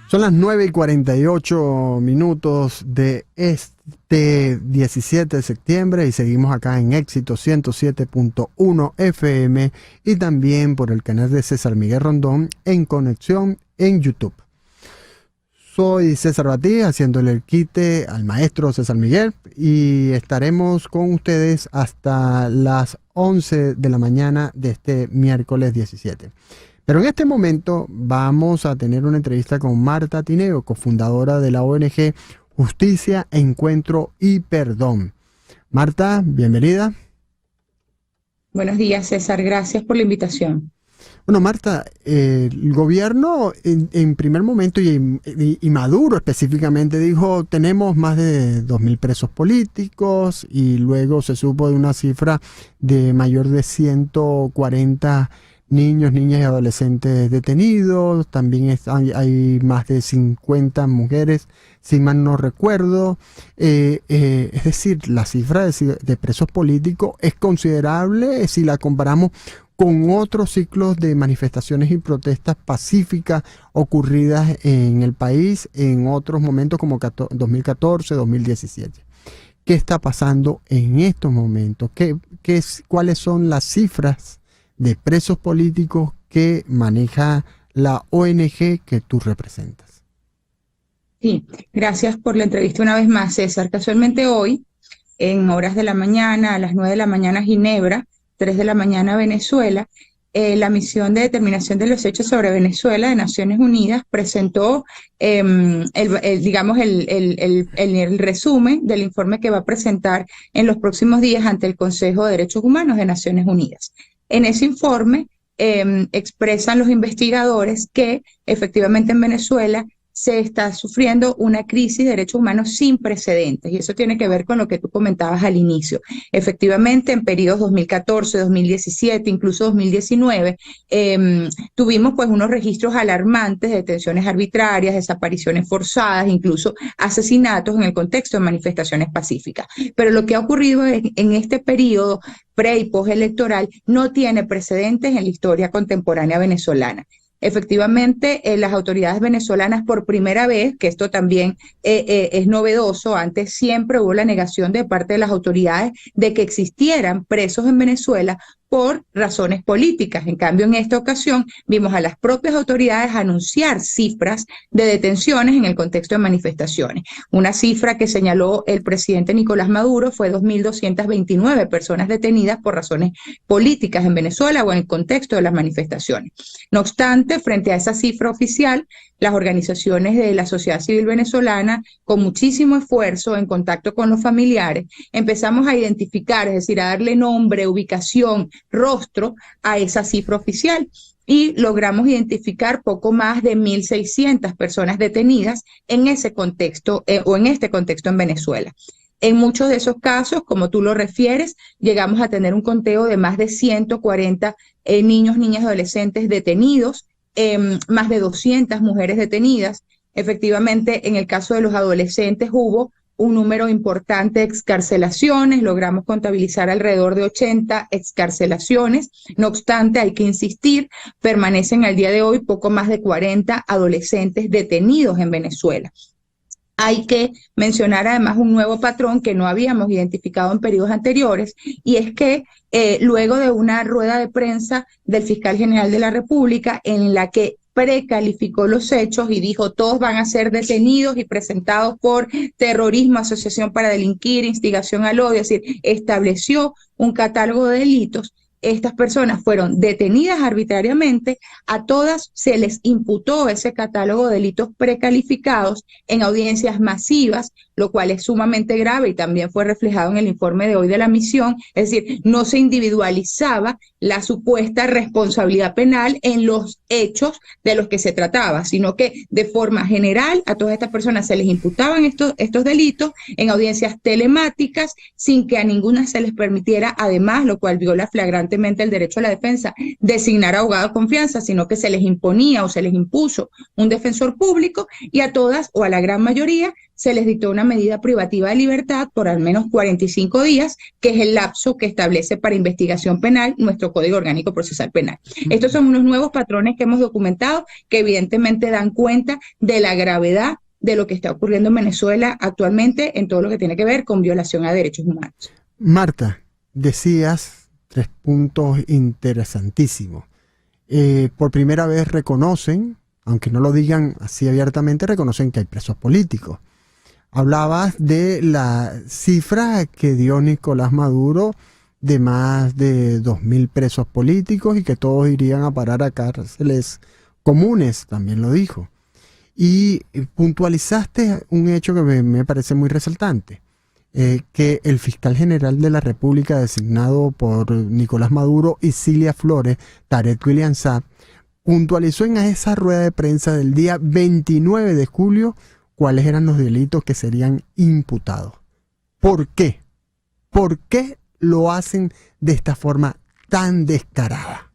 Son las 9:48 de este 17 de septiembre y seguimos acá en Éxito 107.1 FM y también por el canal de César Miguel Rondón en Conexión en YouTube. Soy César Batí, haciéndole el quite al maestro César Miguel, y estaremos con ustedes hasta las 11 de la mañana de este miércoles 17. Pero en este momento vamos a tener una entrevista con Marta Tineo, cofundadora de la ONG Justicia, Encuentro y Perdón. Marta, bienvenida. Buenos días, César. Gracias por la invitación. Bueno, Marta, el gobierno en primer momento y Maduro específicamente dijo tenemos más de 2.000 presos políticos, y luego se supo de una cifra de mayor de 140 niños, niñas y adolescentes detenidos. También hay más de 50 mujeres, si mal no recuerdo. Es decir, la cifra de presos políticos es considerable si la comparamos con otros ciclos de manifestaciones y protestas pacíficas ocurridas en el país en otros momentos como 2014, 2017. ¿Qué está pasando en estos momentos? ¿Cuáles son las cifras de presos políticos que maneja la ONG que tú representas? Sí, gracias por la entrevista una vez más, César. Casualmente hoy, en horas de la mañana, a las 9 de la mañana Ginebra, 3 de la mañana Venezuela, la misión de determinación de los hechos sobre Venezuela de Naciones Unidas presentó el resumen del informe que va a presentar en los próximos días ante el Consejo de Derechos Humanos de Naciones Unidas. En ese informe expresan los investigadores que efectivamente en Venezuela se está sufriendo una crisis de derechos humanos sin precedentes, y eso tiene que ver con lo que tú comentabas al inicio. Efectivamente, en periodos 2014, 2017, incluso 2019, tuvimos pues unos registros alarmantes de detenciones arbitrarias, desapariciones forzadas, incluso asesinatos en el contexto de manifestaciones pacíficas. Pero lo que ha ocurrido en este periodo pre- y postelectoral no tiene precedentes en la historia contemporánea venezolana. Efectivamente, las autoridades venezolanas por primera vez, que esto también es novedoso, antes siempre hubo la negación de parte de las autoridades de que existieran presos en Venezuela por razones políticas. En cambio, en esta ocasión vimos a las propias autoridades anunciar cifras de detenciones en el contexto de manifestaciones. Una cifra que señaló el presidente Nicolás Maduro fue 2.229 personas detenidas por razones políticas en Venezuela o en el contexto de las manifestaciones. No obstante, frente a esa cifra oficial, las organizaciones de la sociedad civil venezolana, con muchísimo esfuerzo, en contacto con los familiares, empezamos a identificar, es decir, a darle nombre, ubicación, rostro a esa cifra oficial, y logramos identificar poco más de 1.600 personas detenidas en ese contexto o en este contexto en Venezuela. En muchos de esos casos, como tú lo refieres, llegamos a tener un conteo de más de 140 niños, niñas y adolescentes detenidos, más de 200 mujeres detenidas. Efectivamente, en el caso de los adolescentes hubo un número importante de excarcelaciones, logramos contabilizar alrededor de 80 excarcelaciones. No obstante, hay que insistir, permanecen al día de hoy poco más de 40 adolescentes detenidos en Venezuela. Hay que mencionar además un nuevo patrón que no habíamos identificado en periodos anteriores, y es que luego de una rueda de prensa del fiscal general de la República en la que precalificó los hechos y dijo todos van a ser detenidos y presentados por terrorismo, asociación para delinquir, instigación al odio, es decir, estableció un catálogo de delitos. Estas personas fueron detenidas arbitrariamente, a todas se les imputó ese catálogo de delitos precalificados en audiencias masivas, lo cual es sumamente grave y también fue reflejado en el informe de hoy de la misión. Es decir, no se individualizaba la supuesta responsabilidad penal en los hechos de los que se trataba, sino que de forma general a todas estas personas se les imputaban estos delitos en audiencias telemáticas sin que a ninguna se les permitiera, además, lo cual viola flagrantemente el derecho a la defensa, designar abogado de confianza, sino que se les imponía o se les impuso un defensor público, y a todas o a la gran mayoría se les dictó una medida privativa de libertad por al menos 45 días, que es el lapso que establece para investigación penal nuestro Código Orgánico Procesal Penal. Estos son unos nuevos patrones que hemos documentado que evidentemente dan cuenta de la gravedad de lo que está ocurriendo en Venezuela actualmente en todo lo que tiene que ver con violación a derechos humanos. Marta, decías 3 puntos interesantísimos. Por primera vez reconocen, aunque no lo digan así abiertamente, reconocen que hay presos políticos. Hablabas de la cifra que dio Nicolás Maduro de más de 2.000 presos políticos y que todos irían a parar a cárceles comunes, también lo dijo. Y puntualizaste un hecho que me parece muy resaltante, que el fiscal general de la República designado por Nicolás Maduro y Cilia Flores, Tarek William Saab, puntualizó en esa rueda de prensa del día 29 de julio cuáles eran los delitos que serían imputados. ¿Por qué? ¿Por qué lo hacen de esta forma tan descarada?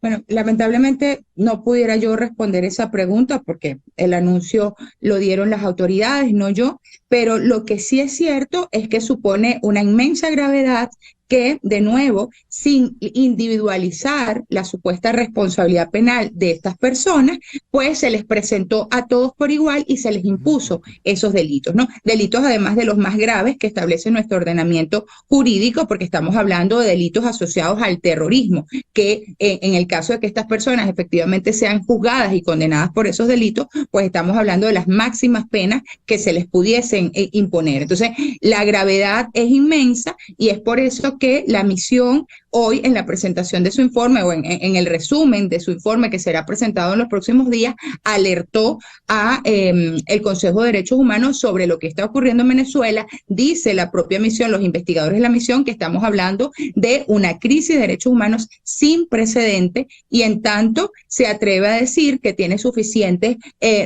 Bueno, lamentablemente no pudiera yo responder esa pregunta porque el anuncio lo dieron las autoridades, no yo, pero lo que sí es cierto es que supone una inmensa gravedad que, de nuevo, sin individualizar la supuesta responsabilidad penal de estas personas, pues se les presentó a todos por igual y se les impuso esos delitos, ¿no? Delitos además de los más graves que establece nuestro ordenamiento jurídico, porque estamos hablando de delitos asociados al terrorismo, que en el caso de que estas personas efectivamente sean juzgadas y condenadas por esos delitos, pues estamos hablando de las máximas penas que se les pudiesen imponer. Entonces, la gravedad es inmensa y es por eso que la misión hoy en la presentación de su informe o en el resumen de su informe que será presentado en los próximos días, alertó a el Consejo de Derechos Humanos sobre lo que está ocurriendo en Venezuela. Dice la propia misión, los investigadores de la misión, que estamos hablando de una crisis de derechos humanos sin precedente y en tanto se atreve a decir que tiene suficientes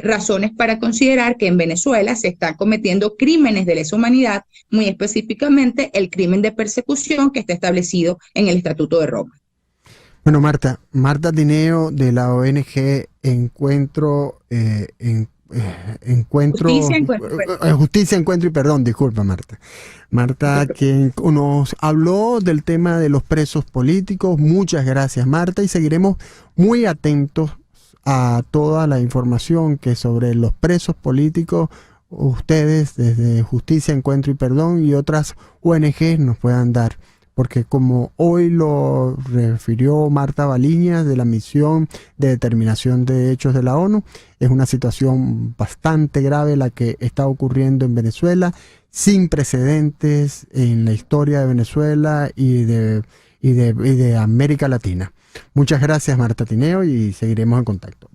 razones para considerar que en Venezuela se están cometiendo crímenes de lesa humanidad, muy específicamente el crimen de persecución que está establecido en el Estatuto de Roma. Bueno, Marta Tineo de la ONG Justicia, Encuentro y Perdón, disculpa Marta. Marta, quien nos habló del tema de los presos políticos. Muchas gracias, Marta, y seguiremos muy atentos a toda la información que sobre los presos políticos ustedes desde Justicia, Encuentro y Perdón y otras ONGs nos puedan dar. Porque como hoy lo refirió Marta Baliñas de la Misión de Determinación de Hechos de la ONU, es una situación bastante grave la que está ocurriendo en Venezuela, sin precedentes en la historia de Venezuela y de América Latina. Muchas gracias, Marta Tineo, y seguiremos en contacto.